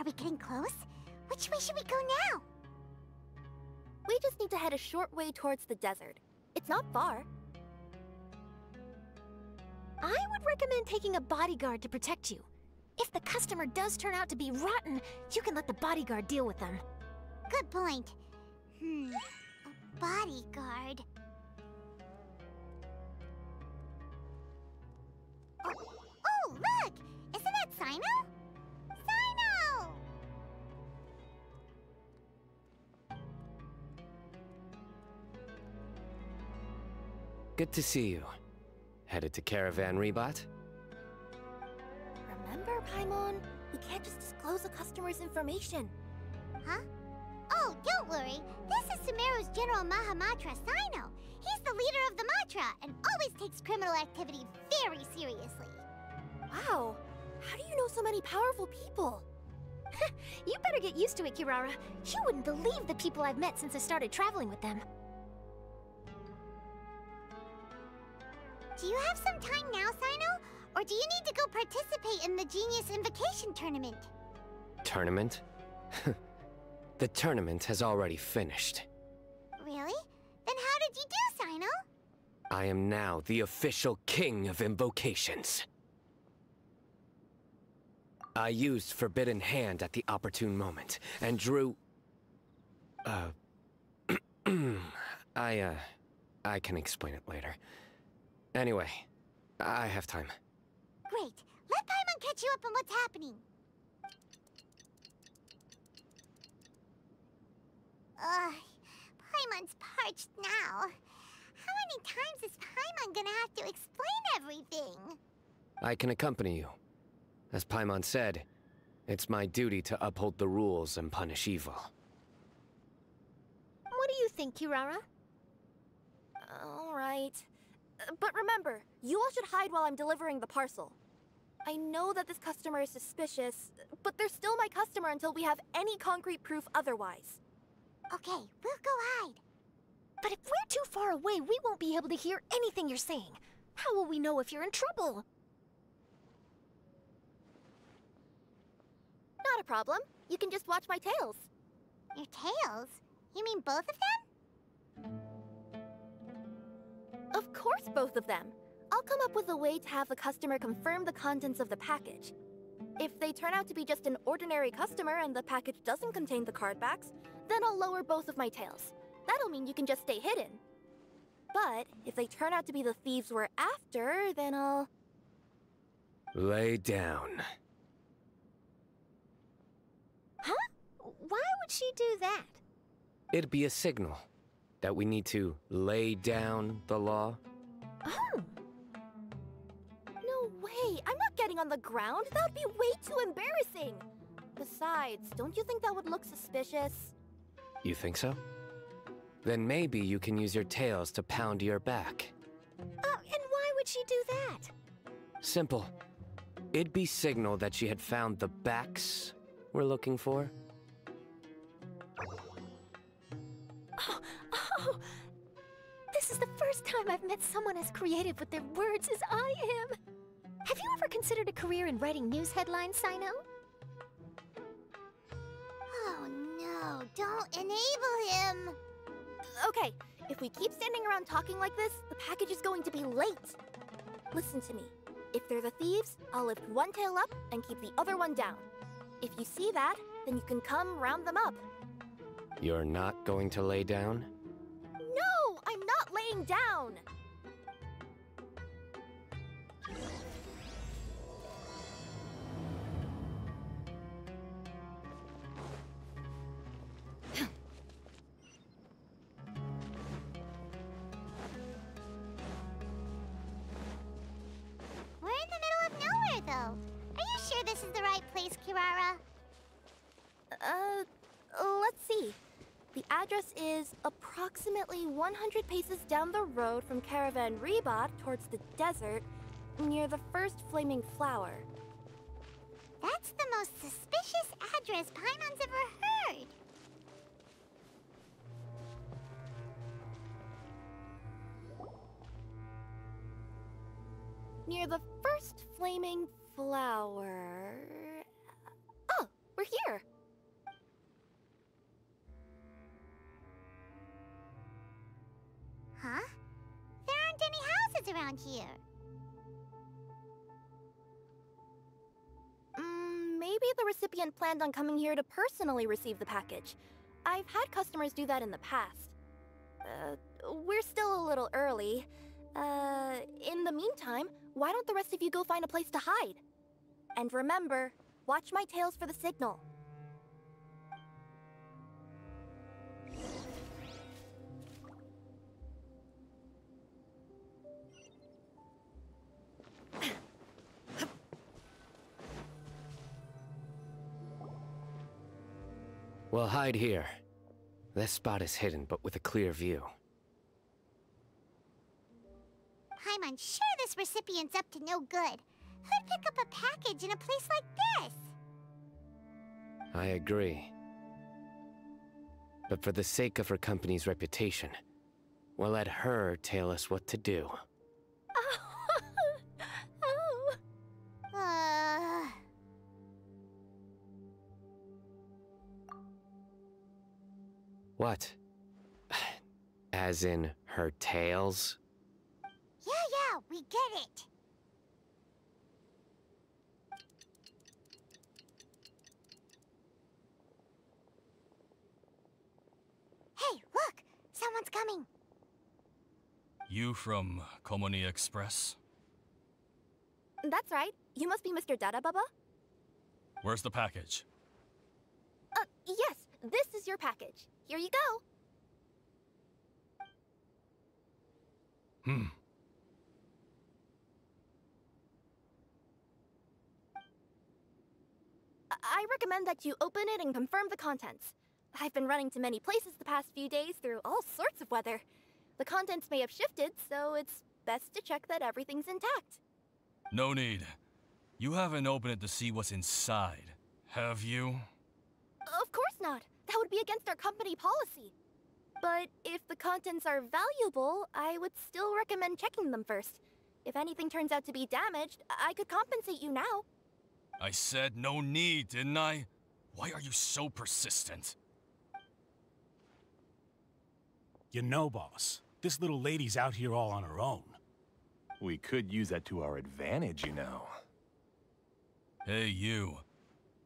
we getting close? Which way should we go now? We just need to head a short way towards the desert. It's not far. I would recommend taking a bodyguard to protect you. If the customer does turn out to be rotten, you can let the bodyguard deal with them. Good point. A bodyguard. Oh, look! Isn't that Sino? Sino! Good to see you. Headed to Caravan Rebot? Remember, Paimon? We can't just disclose a customer's information. Huh? Oh, don't worry. This is Sumeru's General Mahamatra, Sino. He's the leader of the Matra and always takes criminal activity very seriously. Wow. How do you know so many powerful people? You better get used to it, Kirara. You wouldn't believe the people I've met since I started traveling with them. Do you have some time now, Sino? Or do you need to go participate in the Genius Invocation Tournament? Tournament? The tournament has already finished. Really? Then how did you do, Sino? I am now the official king of invocations. I used Forbidden Hand at the opportune moment, and drew... I can explain it later. Anyway, I have time. Great. Let Paimon catch you up on what's happening. Paimon's parched now. How many times is Paimon gonna have to explain everything? I can accompany you. As Paimon said, it's my duty to uphold the rules and punish evil. What do you think, Kirara? All right. But remember, you all should hide while I'm delivering the parcel. I know that this customer is suspicious, but they're still my customer until we have any concrete proof otherwise. Okay, we'll go hide. But if we're too far away, we won't be able to hear anything you're saying. How will we know if you're in trouble? Not a problem. You can just watch my tails. Your tails? You mean both of them? Of course, both of them. I'll come up with a way to have the customer confirm the contents of the package. If they turn out to be just an ordinary customer and the package doesn't contain the card backs, then I'll lower both of my tails. That'll mean you can just stay hidden. But if they turn out to be the thieves we're after, then I'll... Lay down. Huh? Why would she do that? It'd be a signal that we need to lay down the law. Oh. No way! I'm not getting on the ground! That'd be way too embarrassing! Besides, don't you think that would look suspicious? You think so? Then maybe you can use your tails to pound your back. And why would she do that? Simple. It'd be signal that she had found the backs we're looking for. Oh, this is the first time I've met someone as creative with their words as I am. Have you ever considered a career in writing news headlines, Sino? Oh no, don't enable him! Okay, if we keep standing around talking like this, the package is going to be late. Listen to me. If they're the thieves, I'll lift one tail up and keep the other one down. If you see that, then you can come round them up. You're not going to lay down? No, I'm not laying down! We're in the middle of nowhere, though. Are you sure this is the right place, Kirara? Let's see. The address is approximately 100 paces down the road from Caravan Rebot towards the desert, near the first flaming flower. That's the most suspicious address Paimon's ever heard. Near the first flaming flower... Oh, We're here. Huh? There aren't any houses around here. Maybe the recipient planned on coming here to personally receive the package. I've had customers do that in the past. We're still a little early. In the meantime, why don't the rest of you go find a place to hide? And remember, watch my tails for the signal. We'll hide here. This spot is hidden, but with a clear view. I'm unsure this recipient's up to no good. Who'd pick up a package in a place like this? I agree. But for the sake of her company's reputation, we'll let her tell us what to do. Oh. What? As in her tails? Yeah, we get it. Hey, look! Someone's coming. You from Komoni Express? That's right. You must be Mr. Dada Baba? Where's the package? Yes. This is your package. Here you go. I recommend that you open it and confirm the contents. I've been running to many places the past few days through all sorts of weather. The contents may have shifted, so it's best to check that everything's intact. No need. You haven't opened it to see what's inside, have you? Of course not. That would be against our company policy. But if the contents are valuable, I would still recommend checking them first. If anything turns out to be damaged, I could compensate you now. I said no need, didn't I? Why are you so persistent? You know, boss, this little lady's out here all on her own. We could use that to our advantage, you know. Hey, you.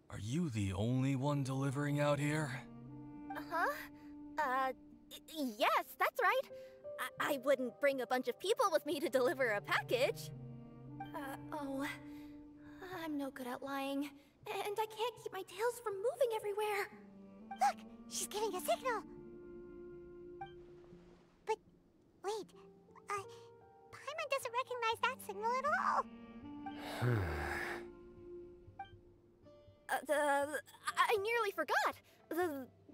Are you the only one delivering out here? Yes, that's right. I wouldn't bring a bunch of people with me to deliver a package. I'm no good at lying. And I can't keep my tails from moving everywhere. Look! She's giving a signal! But, wait. Paimon doesn't recognize that signal at all. I nearly forgot.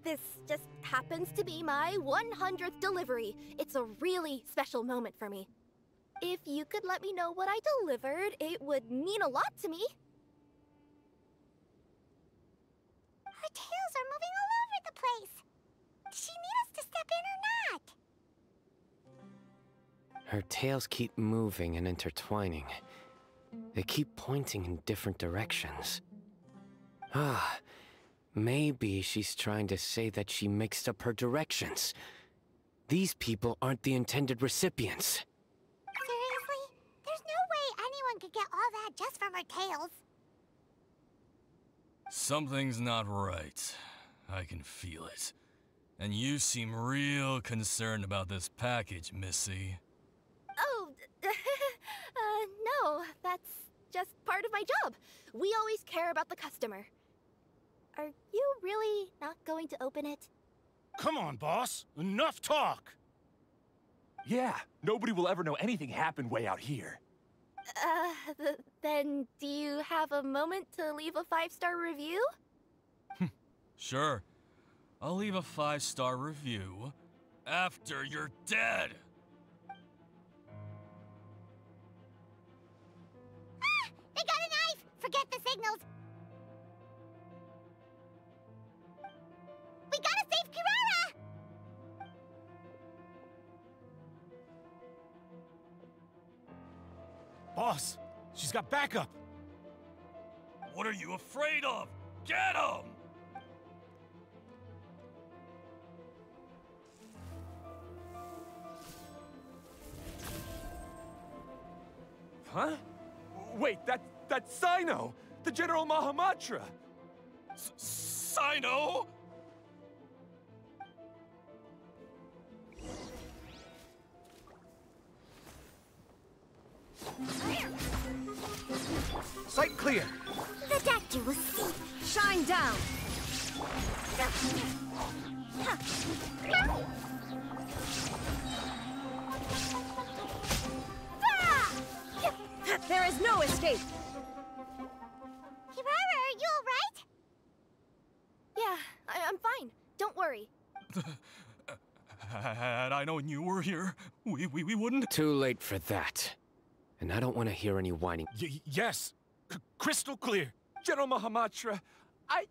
This just happens to be my 100th delivery. It's a really special moment for me. If you could let me know what I delivered, it would mean a lot to me. Her tails are moving all over the place. Does she need us to step in or not? Her tails keep moving and intertwining. They keep pointing in different directions. Maybe she's trying to say that she mixed up her directions. These people aren't the intended recipients. Seriously? There's no way anyone could get all that just from her tails. Something's not right. I can feel it. And you seem real concerned about this package, Missy. Oh, no, that's just part of my job. We always care about the customer. Are you really not going to open it? Come on, boss. Enough talk! Yeah, nobody will ever know anything happened way out here. Then do you have a moment to leave a 5-star review? Sure. I'll leave a 5-star review after you're dead. They got a knife! Forget the signals! We gotta save Kirara! Boss, she's got backup. What are you afraid of? Get him! Huh? Wait, that's Sino! The General Mahamatra! Sino? Sight clear. The doctor will see. Shine down. There is no escape. Kirara, are you alright? Yeah, I'm fine. Don't worry. Had I known you were here, we wouldn't. Too late for that. And I don't want to hear any whining. Yes. Crystal clear. General Mahamatra, I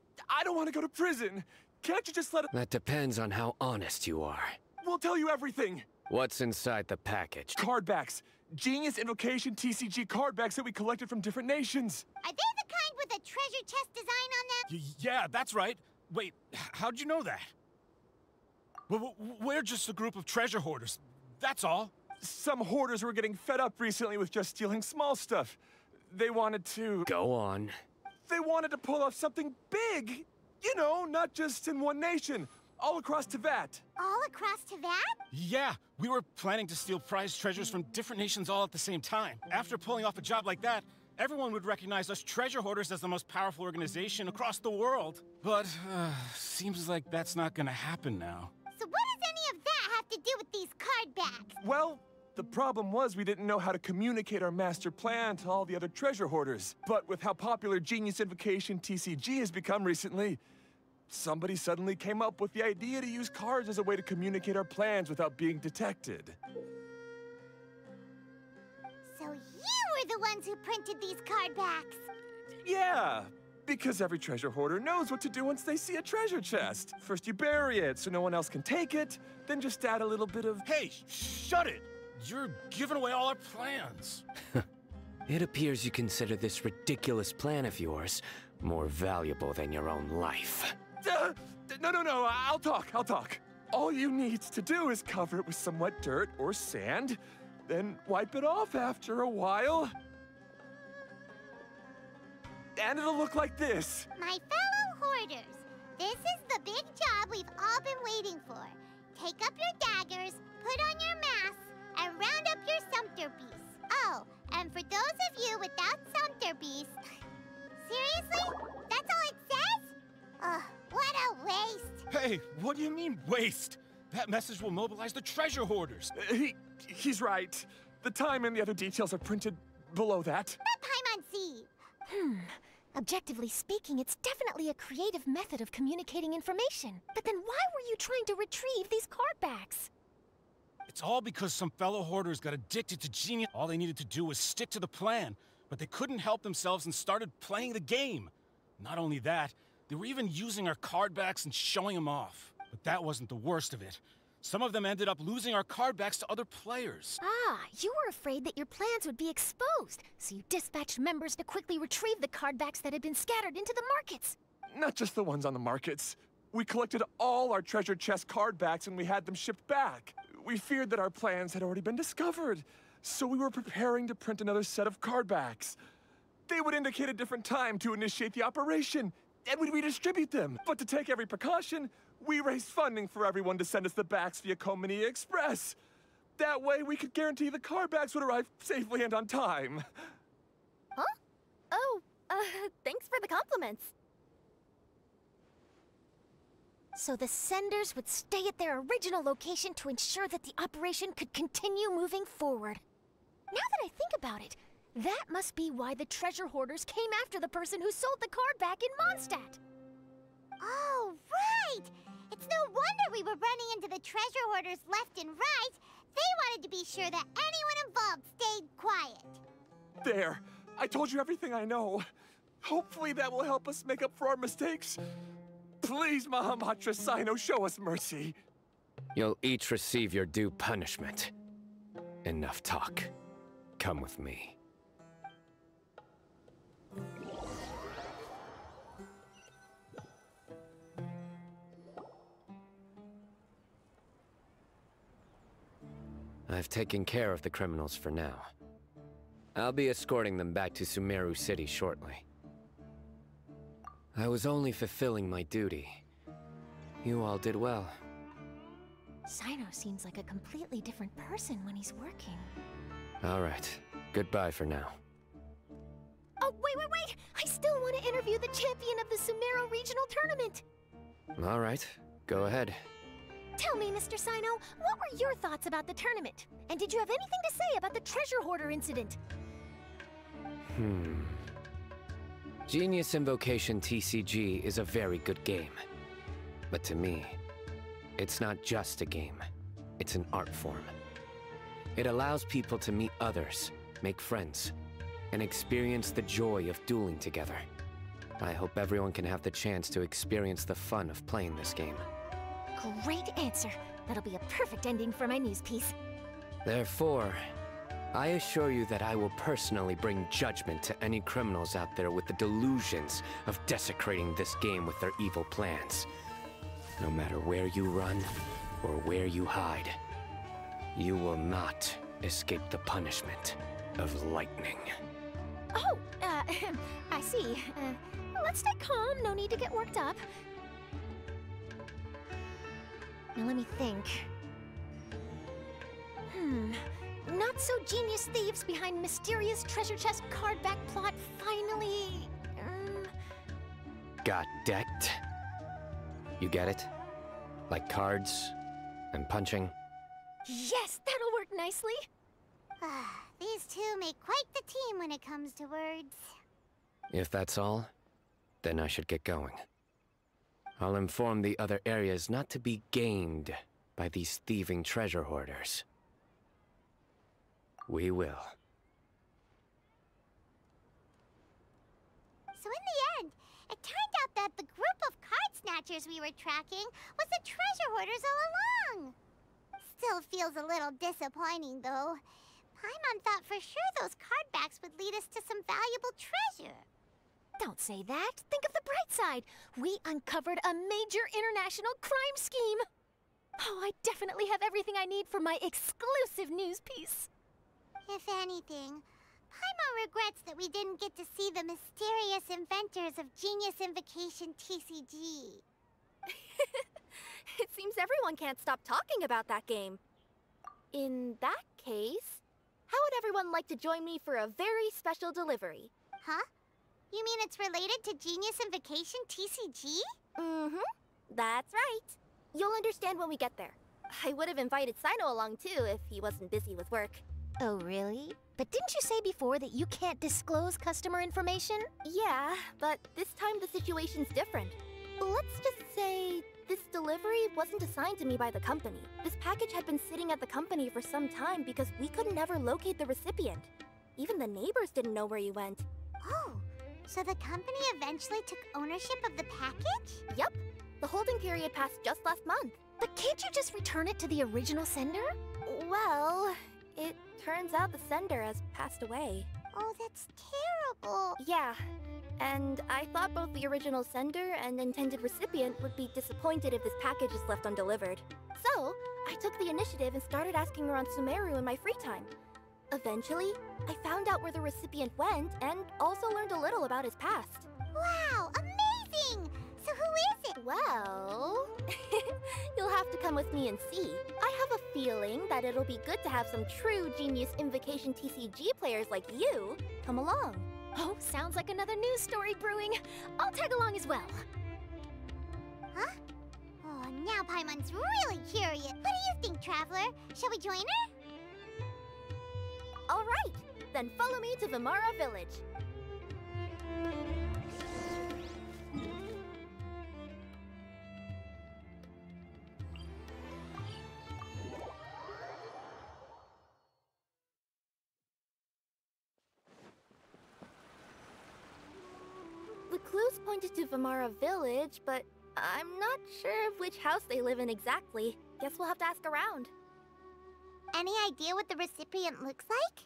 don't want to go to prison. Can't you just let it... That depends on how honest you are. We'll tell you everything. What's inside the package? Card backs. Genius Invocation TCG card backs that we collected from different nations. Are they the kind with a treasure chest design on them? Yeah, that's right. Wait, how'd you know that? We're just a group of treasure hoarders. That's all. Some hoarders were getting fed up recently with just stealing small stuff. They wanted to... Go on. They wanted to pull off something big. You know, not just in one nation. All across Teyvat. All across Teyvat? Yeah, we were planning to steal prized treasures from different nations all at the same time. After pulling off a job like that, everyone would recognize us treasure hoarders as the most powerful organization across the world. But, seems like that's not gonna happen now. So what does any of that have to do with these card backs? Well, the problem was we didn't know how to communicate our master plan to all the other treasure hoarders. But with how popular Genius Invocation TCG has become recently, somebody suddenly came up with the idea to use cards as a way to communicate our plans without being detected. So you were the ones who printed these card backs? Yeah, because every treasure hoarder knows what to do once they see a treasure chest. First you bury it so no one else can take it, then just add a little bit of... Hey, shut it! You're giving away all our plans. It appears you consider this ridiculous plan of yours more valuable than your own life. No, I'll talk. All you need to do is cover it with some wet dirt or sand, then wipe it off after a while. And it'll look like this. My fellow hoarders, this is the big job we've all been waiting for. Take up your daggers, put on your masks, and round up your sumpter beasts. Oh, and for those of you without sumpter beasts, seriously? That's all it says? Ugh, what a waste. Hey, what do you mean, waste? That message will mobilize the treasure hoarders. He's right. The time and the other details are printed below that. Paimon. Objectively speaking, it's definitely a creative method of communicating information. But then why were you trying to retrieve these card backs? It's all because some fellow hoarders got addicted to Genius. All they needed to do was stick to the plan, but they couldn't help themselves and started playing the game. Not only that, they were even using our card backs and showing them off. But that wasn't the worst of it. Some of them ended up losing our card backs to other players. Ah, you were afraid that your plans would be exposed, so you dispatched members to quickly retrieve the card backs that had been scattered into the markets. Not just the ones on the markets. We collected all our treasure chest card backs and we had them shipped back. We feared that our plans had already been discovered, so we were preparing to print another set of card backs. They would indicate a different time to initiate the operation, and we'd redistribute them. But to take every precaution, we raised funding for everyone to send us the backs via Komini Express. That way, we could guarantee the card backs would arrive safely and on time. Huh? Oh, thanks for the compliments. So the senders would stay at their original location to ensure that the operation could continue moving forward. Now that I think about it, that must be why the treasure hoarders came after the person who sold the card back in Mondstadt. Oh, right! It's no wonder we were running into the treasure hoarders left and right. They wanted to be sure that anyone involved stayed quiet. There. I told you everything I know. Hopefully that will help us make up for our mistakes. Please, Mahamatra Sino, show us mercy. You'll each receive your due punishment. Enough talk. Come with me. I've taken care of the criminals for now. I'll be escorting them back to Sumeru City shortly. I was only fulfilling my duty. You all did well. Sino seems like a completely different person when he's working. All right. Goodbye for now. Oh, wait! I still want to interview the champion of the Sumeru Regional Tournament! All right. Go ahead. Tell me, Mr. Sino, what were your thoughts about the tournament? And did you have anything to say about the treasure hoarder incident? Genius Invocation TCG is a very good game. But to me, it's not just a game. It's an art form. It allows people to meet others, make friends, and experience the joy of dueling together. I hope everyone can have the chance to experience the fun of playing this game. Great answer. That'll be a perfect ending for my news piece. Therefore, I assure you that I will personally bring judgment to any criminals out there with the delusions of desecrating this game with their evil plans. No matter where you run or where you hide, you will not escape the punishment of lightning. Oh, I see. Let's stay calm, no need to get worked up. Now let me think. Not-so-genius thieves behind mysterious treasure chest card back plot finally... Got decked? You get it? Like cards and punching? Yes, that'll work nicely. These two make quite the team when it comes to words. If that's all, then I should get going. I'll inform the other areas not to be gamed by these thieving treasure hoarders. We will. So in the end, it turned out that the group of card snatchers we were tracking was the treasure hoarders all along. Still feels a little disappointing, though. Paimon thought for sure those card backs would lead us to some valuable treasure. Don't say that. Think of the bright side. We uncovered a major international crime scheme. Oh, I definitely have everything I need for my exclusive news piece. If anything, Paimon regrets that we didn't get to see the mysterious inventors of Genius Invocation TCG. It seems everyone can't stop talking about that game. In that case, how would everyone like to join me for a very special delivery? Huh? You mean it's related to Genius Invocation TCG? That's right. You'll understand when we get there. I would have invited Sino along too if he wasn't busy with work. Oh, really? But didn't you say before that you can't disclose customer information? Yeah, but this time the situation's different. Let's just say this delivery wasn't assigned to me by the company. This package had been sitting at the company for some time because we could never locate the recipient. Even the neighbors didn't know where he went. Oh, so the company eventually took ownership of the package? Yep. The holding period passed just last month. But can't you just return it to the original sender? Well, it turns out the sender has passed away. Oh, that's terrible. Yeah, and I thought both the original sender and intended recipient would be disappointed if this package is left undelivered. So, I took the initiative and started asking around Sumeru in my free time. Eventually, I found out where the recipient went and also learned a little about his past. Wow, amazing! So who is it? Well, you'll have to come with me and see. I have a feeling that it'll be good to have some true Genius Invocation TCG players like you come along. Oh, sounds like another news story brewing. I'll tag along as well. Huh? Oh, now Paimon's really curious. What do you think, Traveler? Shall we join her? All right, then follow me to Vimara Village. The clues pointed to Vimara Village, but I'm not sure of which house they live in exactly. Guess we'll have to ask around. Any idea what the recipient looks like?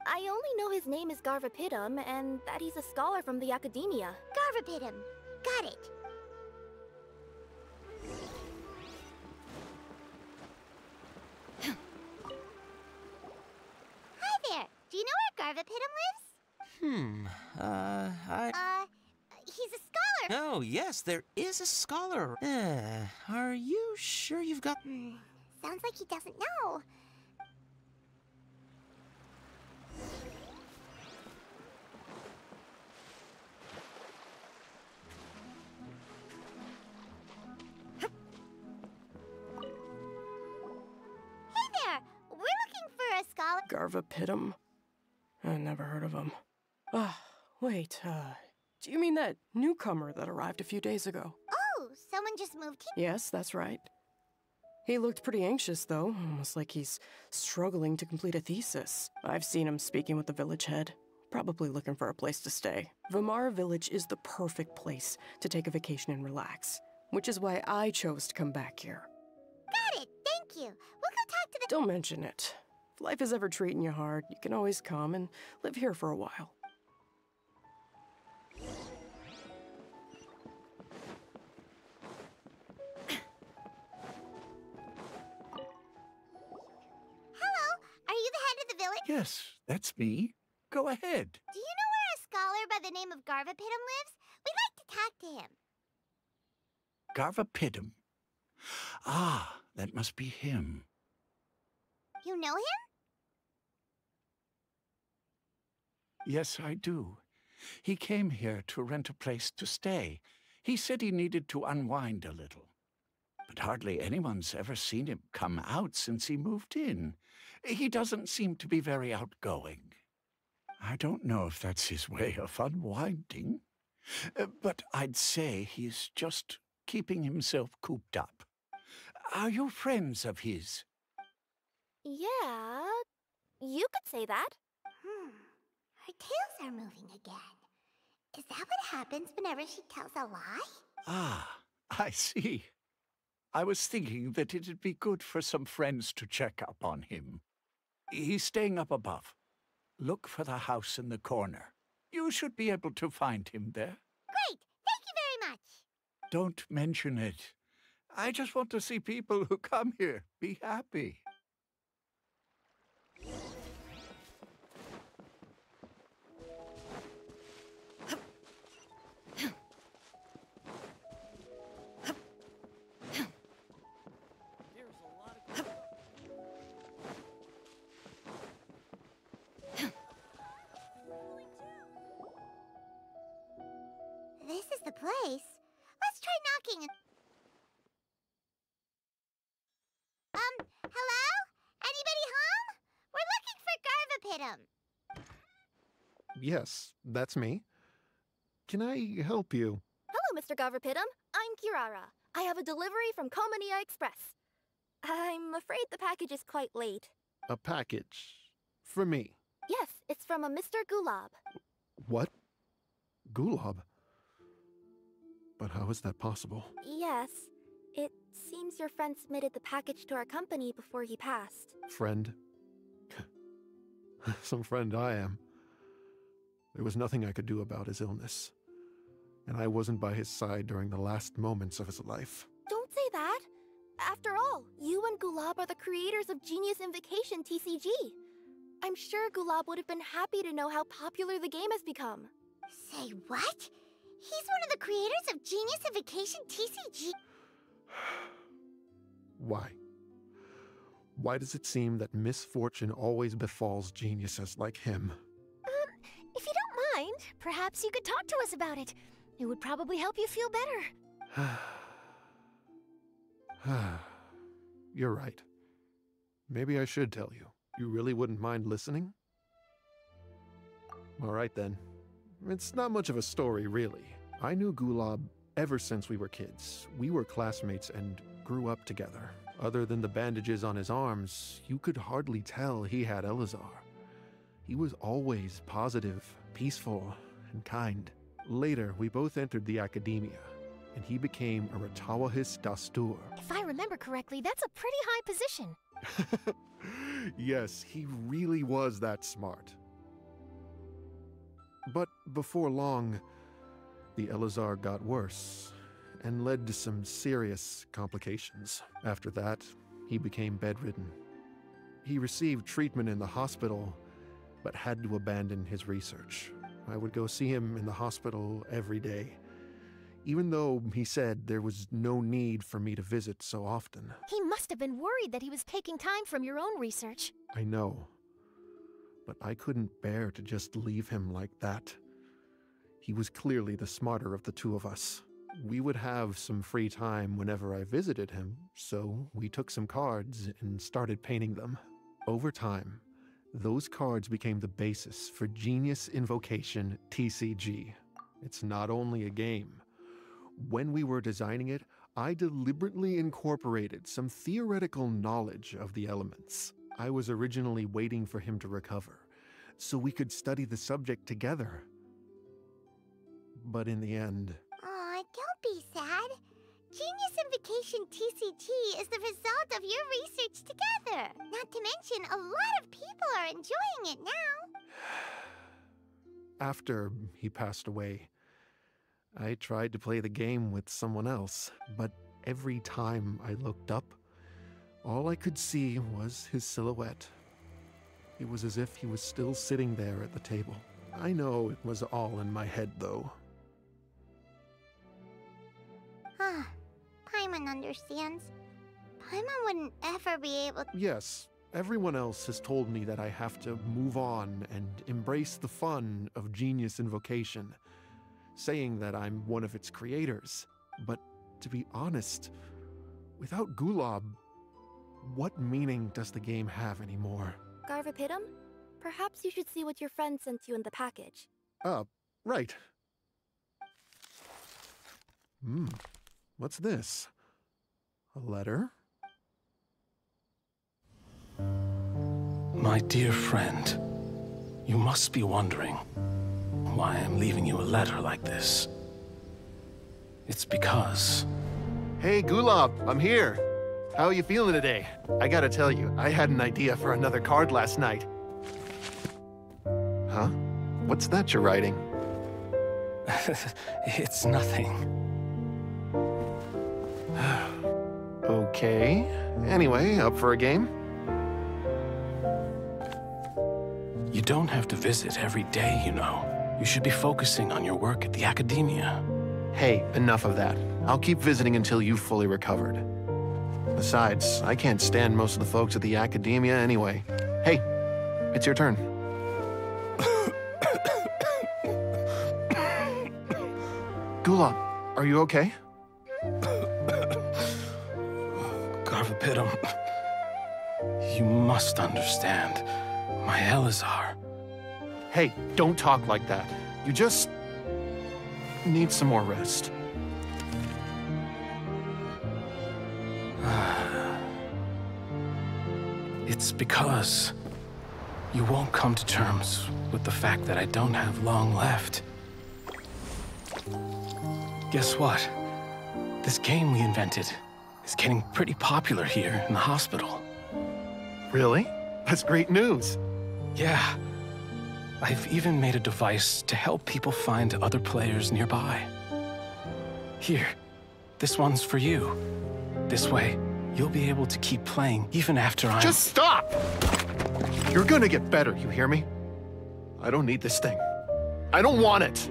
I only know his name is Garvapidum and that he's a scholar from the academia. Garvapidum. Got it. Garvapidum lives? He's a scholar. Oh, yes, there is a scholar. Are you sure you've got... Sounds like he doesn't know. Hey there! We're looking for a scholar. Garvapidum? I never heard of him. Wait, do you mean that newcomer that arrived a few days ago? Oh, someone just moved here? Yes, that's right. He looked pretty anxious, though, almost like he's struggling to complete a thesis. I've seen him speaking with the village head, probably looking for a place to stay. Vamara Village is the perfect place to take a vacation and relax, which is why I chose to come back here. Got it, thank you. We'll go talk to the— Don't mention it. If life is ever treating you hard, you can always come and live here for a while. Yes, that's me. Go ahead. Do you know where a scholar by the name of Garvapidum lives? We'd like to talk to him. Garvapidum. Ah, that must be him. You know him? Yes, I do. He came here to rent a place to stay. He said he needed to unwind a little. But hardly anyone's ever seen him come out since he moved in. He doesn't seem to be very outgoing. I don't know if that's his way of unwinding, but I'd say he's just keeping himself cooped up. Are you friends of his? Yeah, you could say that. Her tails are moving again. Is that what happens whenever she tells a lie? Ah, I see. I was thinking that it'd be good for some friends to check up on him. He's staying up above. Look for the house in the corner. You should be able to find him there. Great! Thank you very much! Don't mention it. I just want to see people who come here be happy. This is the place. Let's try knocking. Hello? Anybody home? We're looking for Garvapidum. Yes, that's me. Can I help you? Hello, Mr. Garvapidum. I'm Kirara. I have a delivery from Komania Express. I'm afraid the package is quite late. A package? For me? Yes, it's from a Mr. Gulab. What? Gulab? But how is that possible? Yes. It seems your friend submitted the package to our company before he passed. Friend? Some friend I am. There was nothing I could do about his illness. And I wasn't by his side during the last moments of his life. Don't say that! After all, you and Gulab are the creators of Genius Invocation TCG. I'm sure Gulab would have been happy to know how popular the game has become. Say what? He's one of the creators of Genius Invocation TCG. Why? Why does it seem that misfortune always befalls geniuses like him? If you don't mind, perhaps you could talk to us about it. It would probably help you feel better. You're right. Maybe I should tell you. You really wouldn't mind listening? All right then. It's not much of a story, really. I knew Gulab ever since we were kids. We were classmates and grew up together. Other than the bandages on his arms, you could hardly tell he had Elazar. He was always positive, peaceful, and kind. Later, we both entered the academia, and he became a Ratawahis Dastur. If I remember correctly, that's a pretty high position. Yes, he really was that smart. But before long, the Elazar got worse and led to some serious complications. After that, he became bedridden. He received treatment in the hospital but had to abandon his research. I would go see him in the hospital every day, even though he said there was no need for me to visit so often. He must have been worried that he was taking time from your own research. I know, but I couldn't bear to just leave him like that. He was clearly the smarter of the two of us. We would have some free time whenever I visited him, so we took some cards and started painting them. Over time, those cards became the basis for Genius Invocation TCG. It's not only a game. When we were designing it, I deliberately incorporated some theoretical knowledge of the elements. I was originally waiting for him to recover, so we could study the subject together. But in the end... Aw, don't be sad. Genius Invocation TCG is the result of your research together. Not to mention, a lot of people are enjoying it now. After he passed away, I tried to play the game with someone else, but every time I looked up, all I could see was his silhouette. It was as if he was still sitting there at the table. I know it was all in my head, though. Paimon understands. Paimon wouldn't ever be able to... Yes, everyone else has told me that I have to move on and embrace the fun of Genius Invocation, saying that I'm one of its creators. But to be honest, without Gulob, what meaning does the game have anymore? Garvapidum? Perhaps you should see what your friend sent you in the package. Right. What's this? A letter? My dear friend, you must be wondering why I'm leaving you a letter like this. It's because... Hey, Gulob, I'm here. How are you feeling today? I gotta tell you, I had an idea for another card last night. Huh? What's that you're writing? It's nothing. Okay. Anyway, up for a game? You don't have to visit every day, you know. You should be focusing on your work at the academia. Hey, enough of that. I'll keep visiting until you've fully recovered. Besides, I can't stand most of the folks at the academia anyway. Hey, it's your turn. Gulob, are you okay? Garvapidum, you must understand. My Elazar. Hey, don't talk like that. You just need some more rest. It's because you won't come to terms with the fact that I don't have long left. Guess what? This game we invented is getting pretty popular here in the hospital. Really? That's great news. Yeah. I've even made a device to help people find other players nearby. Here, this one's for you. This way, you'll be able to keep playing even after I'm... Just stop! You're gonna get better, you hear me? I don't need this thing. I don't want it!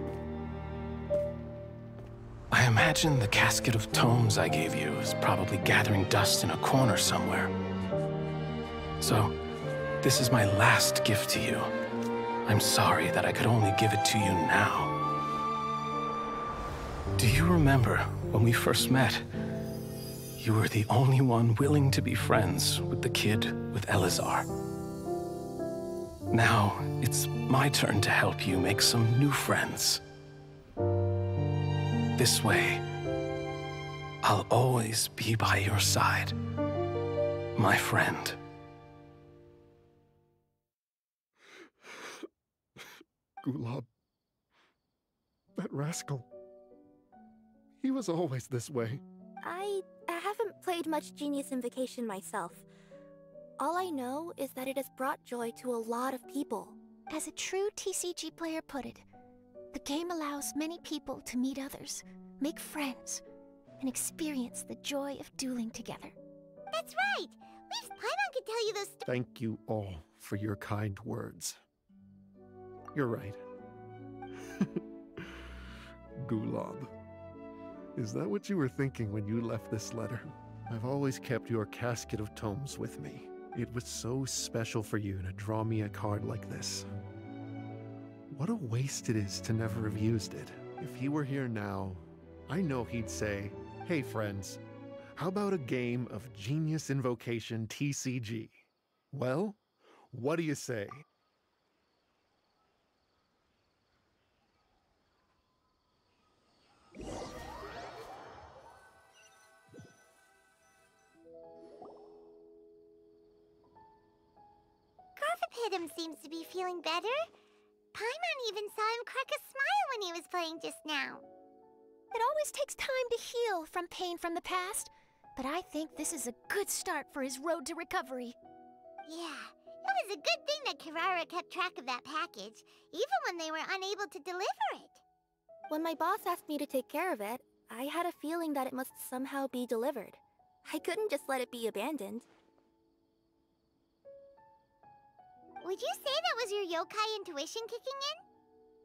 I imagine the casket of tomes I gave you is probably gathering dust in a corner somewhere. So, this is my last gift to you. I'm sorry that I could only give it to you now. Do you remember when we first met? You were the only one willing to be friends with the kid with Elazar. Now, it's my turn to help you make some new friends. This way, I'll always be by your side, my friend. Gulob. That rascal. He was always this way. I haven't played much Genius Invocation myself. All I know is that it has brought joy to a lot of people. As a true TCG player put it, the game allows many people to meet others, make friends, and experience the joy of dueling together. That's right! Paimon could tell you those Thank you all for your kind words. You're right. Gulab. Is that what you were thinking when you left this letter? I've always kept your casket of tomes with me. It was so special for you to draw me a card like this. What a waste it is to never have used it. If he were here now, I know he'd say, "Hey friends, how about a game of Genius Invocation TCG? Well, what do you say?" Garfapidum seems to be feeling better. Paimon even saw him crack a smile when he was playing just now. It always takes time to heal from pain from the past, but I think this is a good start for his road to recovery. Yeah, it was a good thing that Kirara kept track of that package, even when they were unable to deliver it. When my boss asked me to take care of it, I had a feeling that it must somehow be delivered. I couldn't just let it be abandoned. Would you say that was your yokai intuition kicking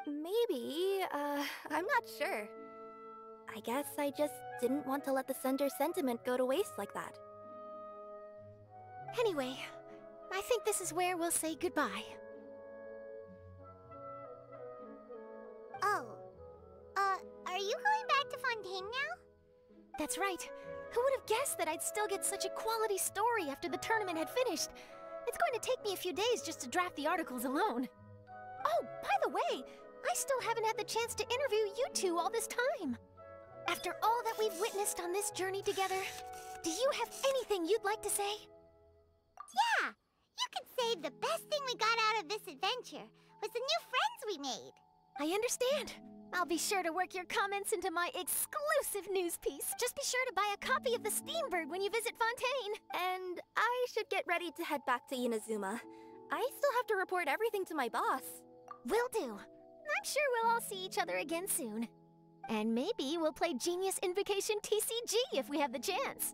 in? Maybe, I'm not sure. I guess I just didn't want to let the sender's sentiment go to waste like that. Anyway, I think this is where we'll say goodbye. Oh, are you going back to Fontaine now? That's right. Who would have guessed that I'd still get such a quality story after the tournament had finished? It's going to take me a few days just to draft the articles alone. Oh, by the way, I still haven't had the chance to interview you two all this time. After all that we've witnessed on this journey together, do you have anything you'd like to say? Yeah, you could say the best thing we got out of this adventure was the new friends we made. I understand. I'll be sure to work your comments into my exclusive news piece. Just be sure to buy a copy of the Steambird when you visit Fontaine. And I should get ready to head back to Inazuma. I still have to report everything to my boss. Will do. I'm sure we'll all see each other again soon. And maybe we'll play Genius Invocation TCG if we have the chance.